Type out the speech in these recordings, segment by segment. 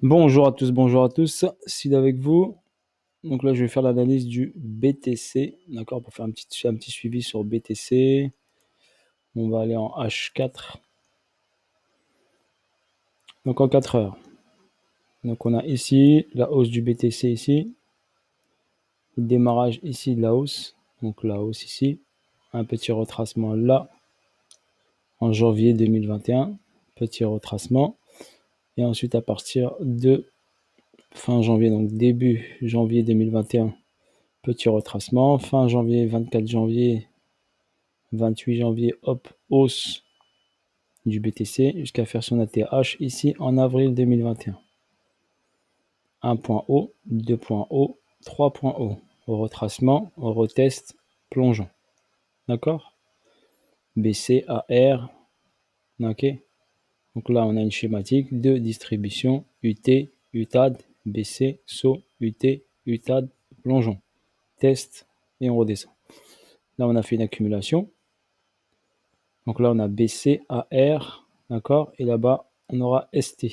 Bonjour à tous, Sid avec vous. Donc là, je vais faire l'analyse du BTC, d'accord, pour faire un petit suivi sur BTC. On va aller en H4, donc en 4 heures. Donc on a ici la hausse du BTC ici, le démarrage ici de la hausse, donc la hausse ici, un petit retracement là, en janvier 2021, petit retracement, et ensuite à partir de fin janvier, donc début janvier 2021, petit retracement, fin janvier, 24 janvier, 28 janvier, hop, hausse du BTC jusqu'à faire son ATH ici en avril 2021. 1 point haut, 2 points haut, 3 points haut. Au retracement, au retest, plongeon. D'accord? BC, AR, ok? Donc là, on a une schématique de distribution UT, UTAD, BC, SO, UT, UTAD, plongeon. Test et on redescend. Là, on a fait une accumulation. Donc là, on a BC, AR, d'accord? Et là-bas, on aura ST.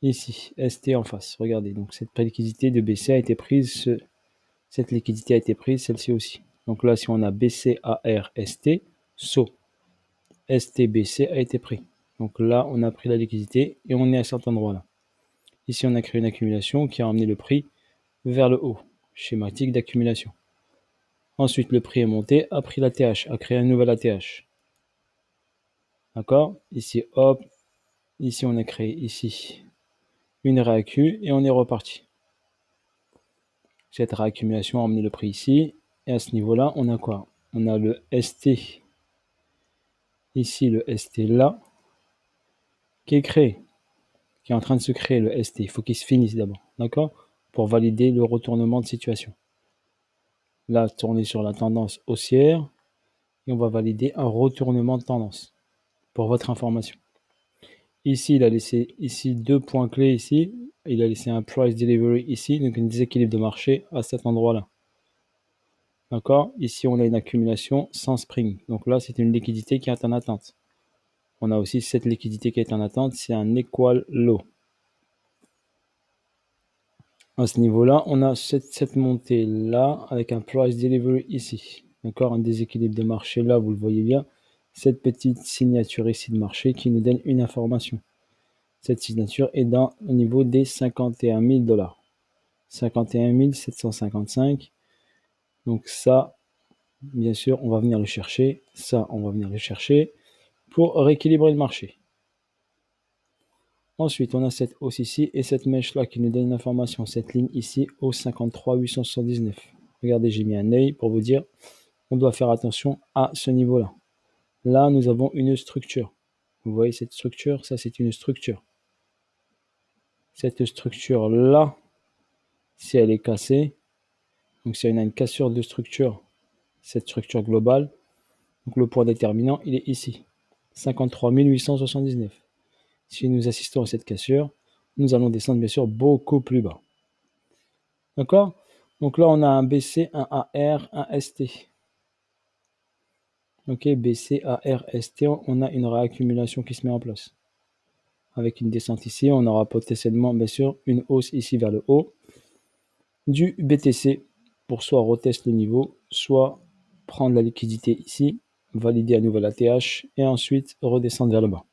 Ici, ST en face, regardez. Donc cette liquidité de BC a été prise, cette liquidité a été prise, celle-ci aussi. Donc là, si on a BC, AR, ST, SO, ST, BC a été pris. Donc là, on a pris la liquidité et on est à cet endroit-là. Ici, on a créé une accumulation qui a amené le prix vers le haut. Schématique d'accumulation. Ensuite, le prix est monté, a pris l'ATH, a créé un nouvel ATH. D'accord? Ici, hop. Ici, on a créé ici une réaccu et on est reparti. Cette réaccumulation a amené le prix ici. Et à ce niveau-là, on a quoi? On a le ST. Ici, le ST là, qui est créé, qui est en train de se créer, le ST. Il faut qu'il se finisse d'abord, d'accord? Pour valider le retournement de situation. Là, tourner sur la tendance haussière. Et on va valider un retournement de tendance. Pour votre information. Ici, il a laissé ici deux points clés ici. Il a laissé un price delivery ici, donc un déséquilibre de marché à cet endroit-là. D'accord? Ici, on a une accumulation sans spring. Donc là, c'est une liquidité qui est en attente. On a aussi cette liquidité qui est en attente, c'est un equal low. À ce niveau-là, on a cette montée-là avec un price delivery ici. D'accord? Un déséquilibre de marché là, vous le voyez bien. Cette petite signature ici de marché qui nous donne une information. Cette signature est au niveau des 51 000 $. 51 755. Donc ça, bien sûr, on va venir le chercher. Ça, on va venir le chercher pour rééquilibrer le marché. Ensuite, on a cette hausse ici et cette mèche-là qui nous donne une information. Cette ligne ici au 53 879. Regardez, j'ai mis un œil pour vous dire, on doit faire attention à ce niveau-là. Là, nous avons une structure. Vous voyez cette structure? Ça, c'est une structure. Cette structure-là, si elle est cassée, donc si on a une cassure de structure, cette structure globale, donc le point déterminant, il est ici. 53 879. Si nous assistons à cette cassure, nous allons descendre bien sûr beaucoup plus bas. D'accord? Donc là, on a un BC, un AR, un ST. Ok, BC, AR, ST, on a une réaccumulation qui se met en place. Avec une descente ici, on aura potentiellement bien sûr une hausse ici vers le haut du BTC pour soit retester le niveau, soit prendre la liquidité ici, valider à nouveau la TH et ensuite redescendre vers le bas.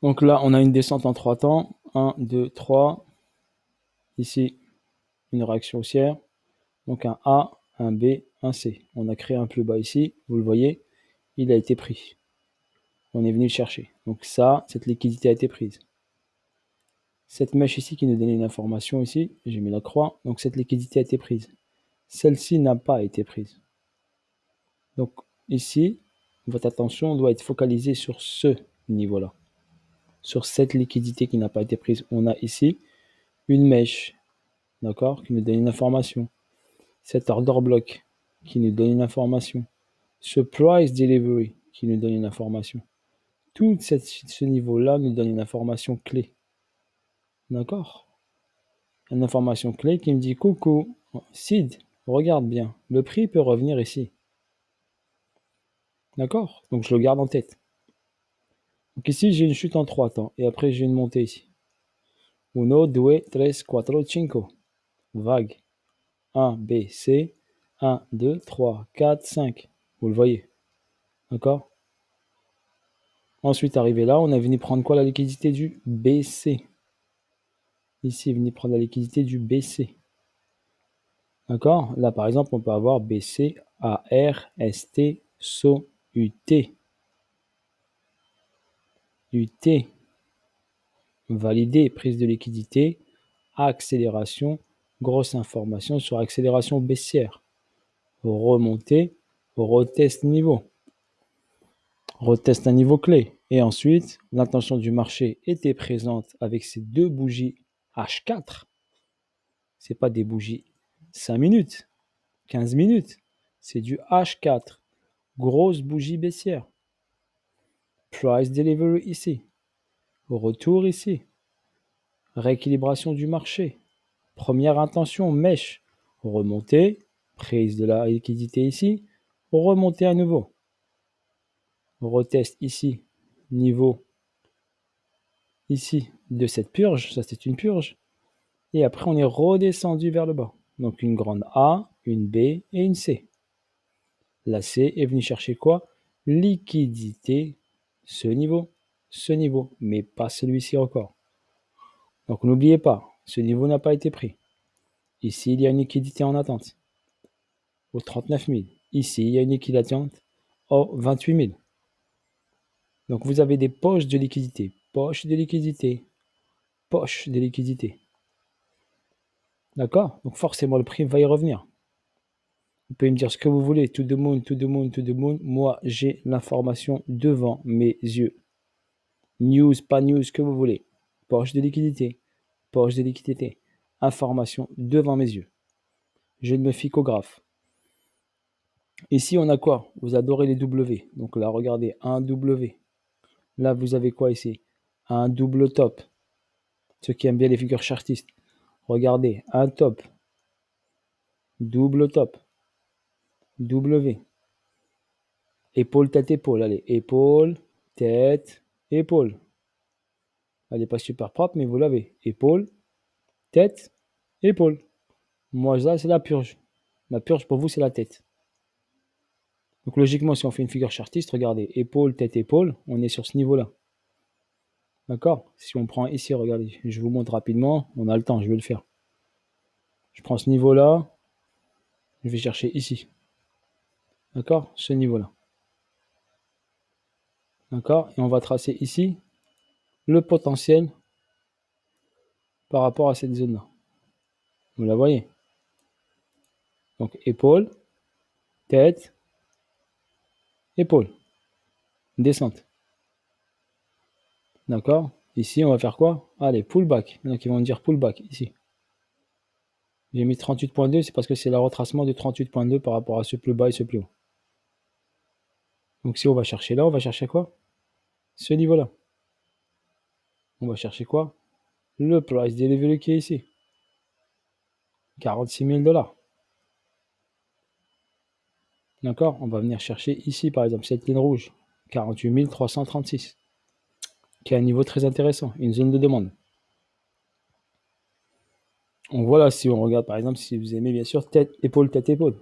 Donc là, on a une descente en 3 temps. 1, 2, 3. Ici, une réaction haussière. Donc un A, un B, un C. On a créé un plus bas ici. Vous le voyez, il a été pris. On est venu le chercher. Donc ça, cette liquidité a été prise. Cette mèche ici qui nous donnait une information ici, j'ai mis la croix. Donc cette liquidité a été prise. Celle-ci n'a pas été prise. Donc ici, votre attention doit être focalisée sur ce niveau-là. Sur cette liquidité qui n'a pas été prise. On a ici une mèche, d'accord, qui nous donne une information. Cet order block qui nous donne une information. Ce price delivery qui nous donne une information. Tout ce niveau-là nous donne une information clé. D'accord? Une information clé qui me dit coucou, Sid, regarde bien, le prix peut revenir ici. D'accord? Donc je le garde en tête. Donc ici, j'ai une chute en 3 temps. Et après, j'ai une montée ici. 1, 2, 3, 4, 5. Vague. 1, B, C. 1, 2, 3, 4, 5. Vous le voyez. D'accord? Ensuite, arrivé là, on est venu prendre quoi? La liquidité du BC. Ici, venu prendre la liquidité du BC. D'accord? Là, par exemple, on peut avoir BC, AR, ST, SO, UT. UT. Validé, prise de liquidité, accélération, grosse information sur accélération baissière. Remontée, retest niveau. Reteste un niveau clé. Et ensuite, l'intention du marché était présente avec ces deux bougies H4. Ce n'est pas des bougies 5 minutes, 15 minutes. C'est du H4. Grosse bougie baissière. Price delivery ici. Retour ici. Rééquilibration du marché. Première intention, mèche. Remontée. Prise de la liquidité ici. Remontée à nouveau. Retest ici. Niveau ici de cette purge. Ça, c'est une purge. Et après, on est redescendu vers le bas. Donc, une grande A, une B et une C. La C est venue chercher quoi? Liquidité, ce niveau, mais pas celui-ci encore. Donc, n'oubliez pas, ce niveau n'a pas été pris. Ici, il y a une liquidité en attente aux 39 000. Ici, il y a une liquidité aux 28 000. Donc, vous avez des poches de liquidité, poches de liquidité, poches de liquidité. D'accord? Donc, forcément, le prix va y revenir. Vous pouvez me dire ce que vous voulez, to the moon, to the moon, to the moon. Moi, j'ai l'information devant mes yeux. News, pas news, que vous voulez. Poche de liquidité, poche de liquidité. Information devant mes yeux. Je ne me fie qu'au graphe. Ici, on a quoi? Vous adorez les W. Donc là, regardez, un W. Là, vous avez quoi ici? Un double top. Ceux qui aiment bien les figures chartistes. Regardez, un top. Double top. W. Épaule, tête, épaule. Allez, épaule, tête, épaule. Elle n'est pas super propre, mais vous l'avez. Épaule, tête, épaule. Moi, ça, c'est la purge. La purge, pour vous, c'est la tête. Donc, logiquement, si on fait une figure chartiste, regardez, épaule, tête, épaule, on est sur ce niveau-là. D'accord? Si on prend ici, regardez, je vous montre rapidement. On a le temps, je vais le faire. Je prends ce niveau-là. Je vais chercher ici. D'accord? Ce niveau-là. D'accord? Et on va tracer ici le potentiel par rapport à cette zone-là. Vous la voyez? Donc, épaule, tête, épaule. Descente. D'accord? Ici, on va faire quoi? Allez, pullback. Il y en a qui vont me dire pullback, ici. J'ai mis 38.2, c'est parce que c'est le retracement de 38.2 par rapport à ce plus bas et ce plus haut. Donc si on va chercher là, on va chercher quoi? Ce niveau-là. On va chercher quoi? Le price delivery qui est ici. 46 000 $. D'accord? On va venir chercher ici, par exemple, cette ligne rouge. 48 336. Qui est un niveau très intéressant, une zone de demande. Donc voilà, si on regarde, par exemple, si vous aimez, bien sûr, tête, épaule, tête, épaule.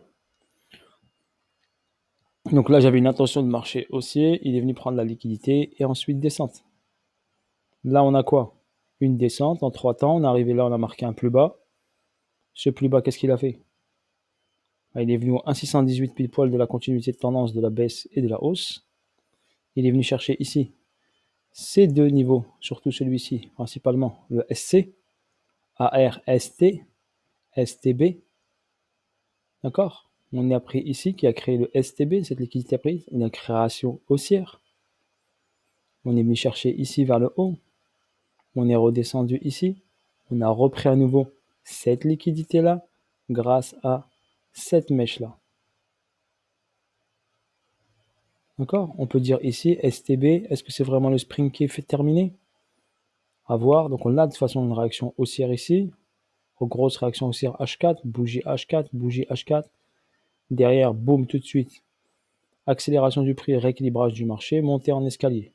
Donc là, j'avais une intention de marcher haussier. Il est venu prendre la liquidité et ensuite descente. Là, on a quoi? Une descente en 3 temps. On est arrivé là, on a marqué un plus bas. Ce plus bas, qu'est-ce qu'il a fait? Il est venu au 1,618 pile poil de la continuité de tendance de la baisse et de la hausse. Il est venu chercher ici ces deux niveaux, surtout celui-ci, principalement le SC, AR, ST, STB. D'accord? On a pris ici qui a créé le STB, cette liquidité prise, une création haussière. On est venu chercher ici vers le haut. On est redescendu ici. On a repris à nouveau cette liquidité-là grâce à cette mèche-là. D'accord? On peut dire ici, STB, est-ce que c'est vraiment le spring qui est fait terminer? À voir. Donc on a de toute façon une réaction haussière ici. Grosse réaction haussière H4, bougie H4, bougie H4. Derrière, boum, tout de suite. Accélération du prix, rééquilibrage du marché, montée en escalier.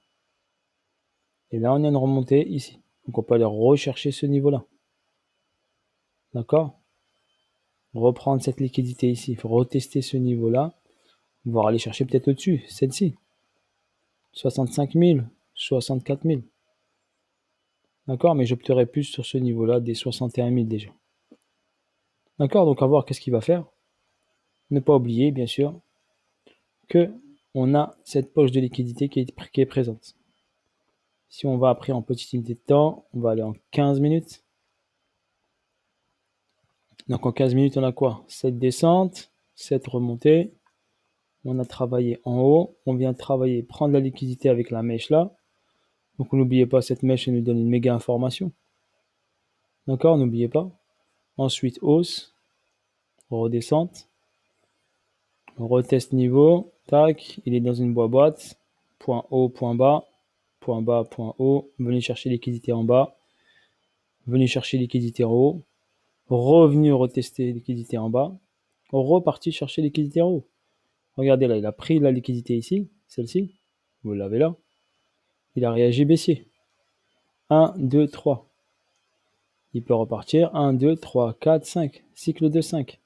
Et là, on a une remontée ici. Donc, on peut aller rechercher ce niveau-là. D'accord? Reprendre cette liquidité ici. Il faut retester ce niveau-là. Voire aller chercher peut-être au-dessus, celle-ci. 65 000, 64 000. D'accord? Mais j'opterai plus sur ce niveau-là des 61 000 déjà. D'accord? Donc, à voir qu'est-ce qu'il va faire. Ne pas oublier, bien sûr, que on a cette poche de liquidité qui est présente. Si on va après en petite unité de temps, on va aller en 15 minutes. Donc en 15 minutes, on a quoi? 7 descentes, 7 remontées. On a travaillé en haut. On vient travailler, prendre la liquidité avec la mèche là. Donc n'oubliez pas, cette mèche elle nous donne une méga information. D'accord? N'oubliez pas. Ensuite, hausse, redescente. On reteste niveau. Tac, il est dans une boîte. Point haut, point bas. Point bas, point haut. Venez chercher liquidité en bas. Venez chercher liquidité en haut. Revenu retester liquidité en bas. Reparti chercher liquidité en haut. Regardez là, il a pris la liquidité ici, celle-ci. Vous l'avez là. Il a réagi baissier. 1, 2, 3. Il peut repartir. 1, 2, 3, 4, 5. Cycle de 5.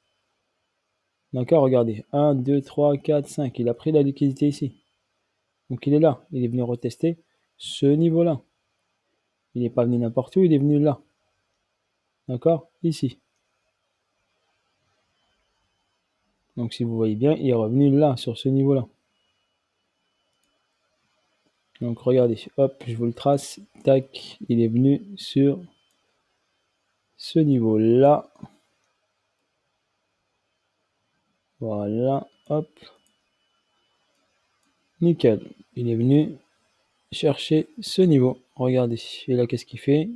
D'accord, regardez. 1, 2, 3, 4, 5. Il a pris la liquidité ici. Donc il est là. Il est venu retester ce niveau-là. Il n'est pas venu n'importe où, il est venu là. D'accord? Ici. Donc si vous voyez bien, il est revenu là, sur ce niveau-là. Donc regardez, hop, je vous le trace. Tac, il est venu sur ce niveau-là. Voilà, hop. Nickel. Il est venu chercher ce niveau. Regardez. Et là, qu'est-ce qu'il fait?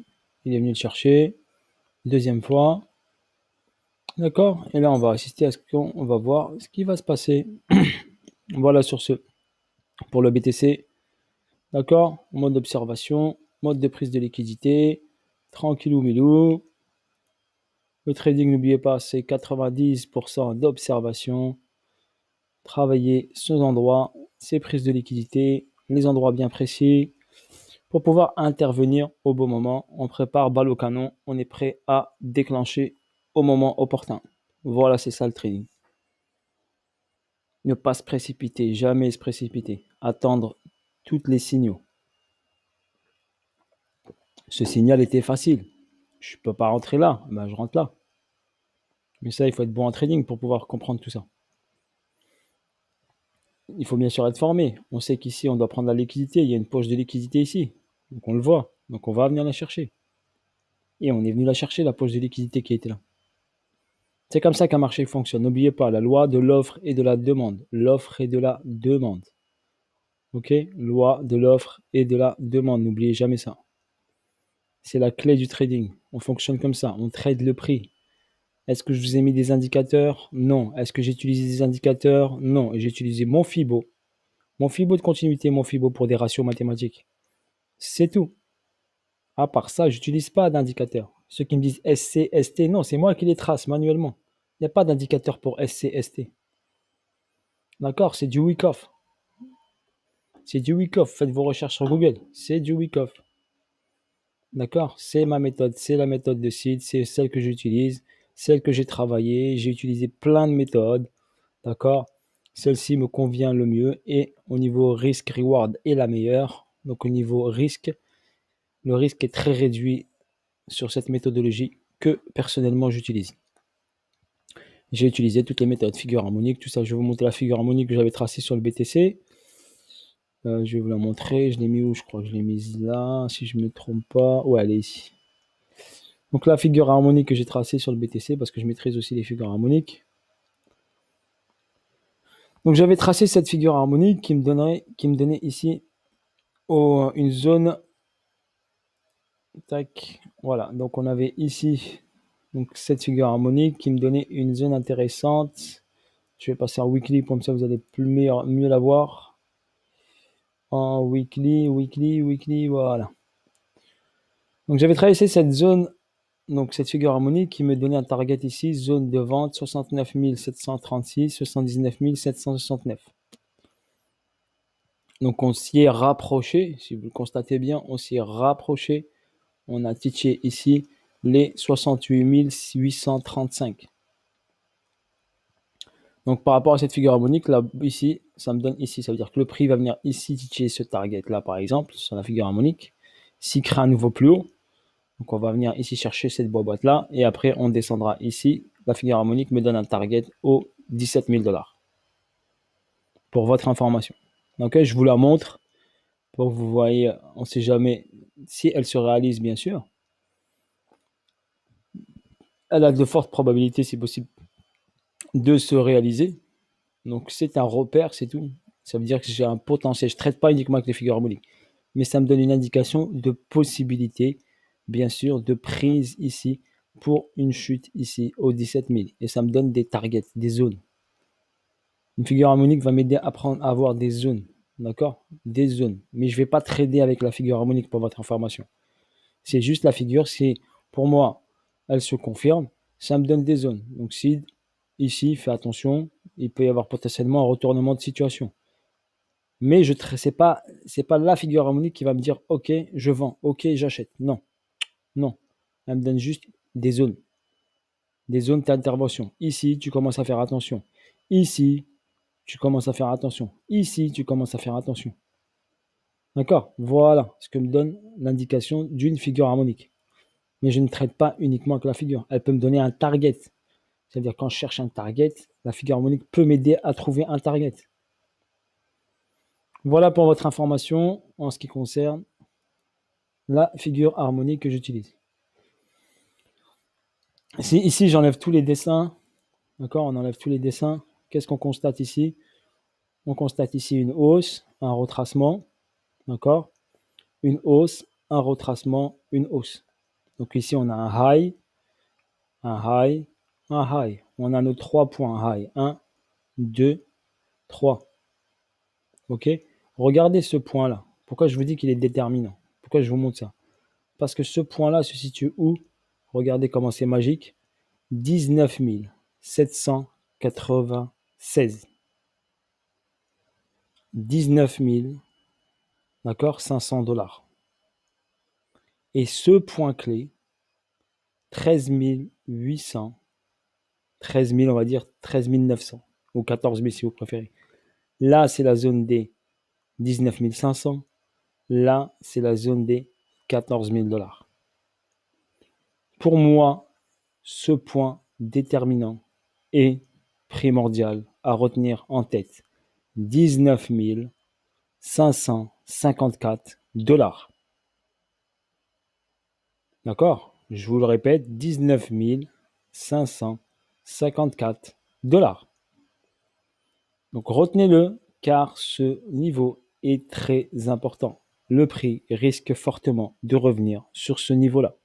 Il est venu le chercher. Deuxième fois. D'accord? Et là, on va assister à ce qu'on va voir ce qui va se passer. Voilà sur ce. Pour le BTC. D'accord? Mode d'observation. Mode de prise de liquidité. Tranquillou milou. Le trading, n'oubliez pas, c'est 90% d'observation. Travailler ce endroit, ces prises de liquidité, les endroits bien précis, pour pouvoir intervenir au bon moment. On prépare balle au canon, on est prêt à déclencher au moment opportun. Voilà, c'est ça le trading. Ne pas se précipiter, jamais se précipiter. Attendre tous les signaux. Ce signal était facile. Je ne peux pas rentrer là, ben je rentre là. Mais ça, il faut être bon en trading pour pouvoir comprendre tout ça. Il faut bien sûr être formé. On sait qu'ici, on doit prendre la liquidité. Il y a une poche de liquidité ici. Donc on le voit. Donc on va venir la chercher. Et on est venu la chercher, la poche de liquidité qui était là. C'est comme ça qu'un marché fonctionne. N'oubliez pas la loi de l'offre et de la demande. L'offre et de la demande. Ok? Loi de l'offre et de la demande. N'oubliez jamais ça. C'est la clé du trading. On fonctionne comme ça. On trade le prix. Est-ce que je vous ai mis des indicateurs? Non. Est-ce que j'ai utilisé des indicateurs? Non. Et j'ai utilisé mon FIBO. Mon FIBO de continuité, mon FIBO pour des ratios mathématiques. C'est tout. À part ça, j'utilise pas d'indicateur. Ceux qui me disent SC, ST, non, c'est moi qui les trace manuellement. Il n'y a pas d'indicateur pour SC, ST. D'accord? C'est du Wyckoff. C'est du Wyckoff. Faites vos recherches sur Google. C'est du Wyckoff. D'accord? C'est ma méthode. C'est la méthode de Seed. C'est celle que j'utilise. Celle que j'ai travaillée. J'ai utilisé plein de méthodes. D'accord? Celle-ci me convient le mieux. Et au niveau risque-reward est la meilleure. Donc au niveau risque, le risque est très réduit sur cette méthodologie que personnellement j'utilise. J'ai utilisé toutes les méthodes, figure harmonique, tout ça. Je vais vous montrer la figure harmonique que j'avais tracée sur le BTC. Je vais vous la montrer. Je l'ai mis où? Je crois que je l'ai mise là, si je ne me trompe pas. Ouais, elle est ici. Donc la figure harmonique que j'ai tracée sur le BTC, parce que je maîtrise aussi les figures harmoniques. Donc j'avais tracé cette figure harmonique qui me donnait ici une zone. Tac, voilà. Donc on avait ici donc cette figure harmonique qui me donnait une zone intéressante. Je vais passer en weekly, comme ça vous allez mieux la voir. En weekly, voilà. Donc j'avais traversé cette zone, donc cette figure harmonique qui me donnait un target ici, zone de vente 69 736, 79 769. Donc on s'y est rapproché, si vous le constatez bien, on s'y est rapproché. On a titché ici les 68 835. Donc par rapport à cette figure harmonique, là, ici, ça me donne ici. Ça veut dire que le prix va venir ici titcher ce target là, par exemple, sur la figure harmonique. S'il crée un nouveau plus haut, donc on va venir ici chercher cette boîte là, et après on descendra ici. La figure harmonique me donne un target au 17 000 $. Pour votre information. Donc je vous la montre pour que vous voyez, on ne sait jamais si elle se réalise, bien sûr. Elle a de fortes probabilités, si possible, de se réaliser. Donc c'est un repère, c'est tout. Ça veut dire que j'ai un potentiel. Je ne traite pas uniquement avec les figures harmoniques, mais ça me donne une indication de possibilité, bien sûr, de prise ici pour une chute ici au 17 000. Et ça me donne des targets, des zones. Une figure harmonique va m'aider à avoir des zones. D'accord? Des zones. Mais je ne vais pas trader avec la figure harmonique pour votre information. C'est juste la figure, c'est pour moi, elle se confirme, ça me donne des zones. Donc si ici, fais attention, il peut y avoir potentiellement un retournement de situation. Mais c'est pas la figure harmonique qui va me dire ok, je vends, ok, j'achète. Non, non. Elle me donne juste des zones d'intervention. Ici, tu commences à faire attention. Ici, tu commences à faire attention. Ici, tu commences à faire attention. D'accord? Voilà ce que me donne l'indication d'une figure harmonique. Mais je ne traite pas uniquement avec la figure. Elle peut me donner un target. C'est-à-dire quand je cherche un target, la figure harmonique peut m'aider à trouver un target. Voilà pour votre information en ce qui concerne la figure harmonique que j'utilise. Ici, j'enlève tous les dessins. D'accord? On enlève tous les dessins. Qu'est-ce qu'on constate ici? On constate ici une hausse, un retracement. D'accord? Une hausse, un retracement, une hausse. Donc ici, on a un high, un high, un high. On a nos 3 points high. 1, 2, 3. Ok? Regardez ce point-là. Pourquoi je vous dis qu'il est déterminant? Pourquoi je vous montre ça? Parce que ce point-là se situe où? Regardez comment c'est magique. 19 796. 19 000, d'accord, 500 $. Et ce point clé, 13 800, 13 000, on va dire 13 900, ou 14 000 si vous préférez. Là, c'est la zone des 19 500. Là, c'est la zone des 14 000 $. Pour moi, ce point déterminant est primordial à retenir en tête. 19 554 $. D'accord? Je vous le répète, 19 554 $. Donc retenez-le car ce niveau est très important. Le prix risque fortement de revenir sur ce niveau-là.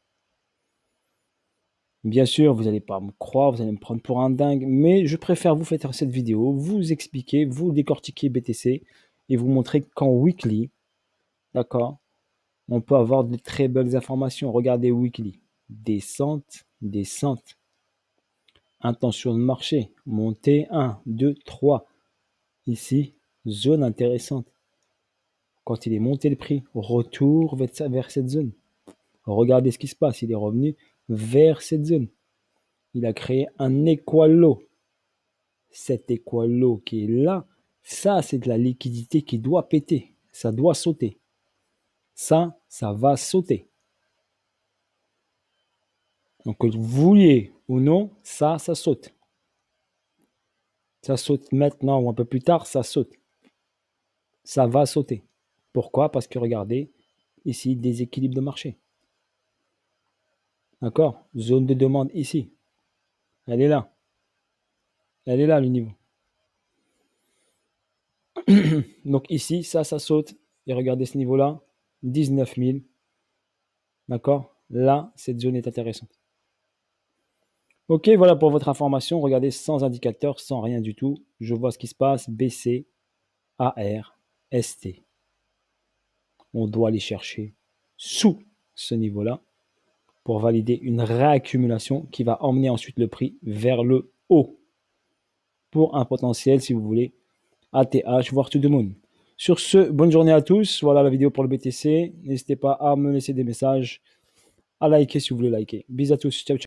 Bien sûr, vous n'allez pas me croire, vous allez me prendre pour un dingue, mais je préfère vous faire cette vidéo, vous expliquer, vous décortiquer BTC et vous montrer qu'en weekly, d'accord, on peut avoir de très belles informations. Regardez weekly, descente, descente, intention de marché, montée 1, 2, 3. Ici, zone intéressante. Quand il est monté le prix, retour vers cette zone. Regardez ce qui se passe, il est revenu vers cette zone. Il a créé un équalo. Cet équalo qui est là, ça c'est de la liquidité qui doit péter. Ça doit sauter. Ça va sauter. Donc que vous vouliez ou non, ça saute. Ça saute maintenant ou un peu plus tard, ça saute. Ça va sauter. Pourquoi? Parce que regardez, ici, déséquilibre de marché. D'accord? Zone de demande ici. Elle est là. Elle est là, le niveau. Donc ici, ça saute. Et regardez ce niveau-là, 19 000. D'accord? Là, cette zone est intéressante. Ok, voilà pour votre information. Regardez, sans indicateur, sans rien du tout. Je vois ce qui se passe. BC, AR, ST. On doit aller chercher sous ce niveau-là pour valider une réaccumulation qui va emmener ensuite le prix vers le haut pour un potentiel, si vous voulez, ATH, voire to the moon. Sur ce, bonne journée à tous. Voilà la vidéo pour le BTC. N'hésitez pas à me laisser des messages, à liker si vous voulez liker. Bisous à tous. Ciao, ciao.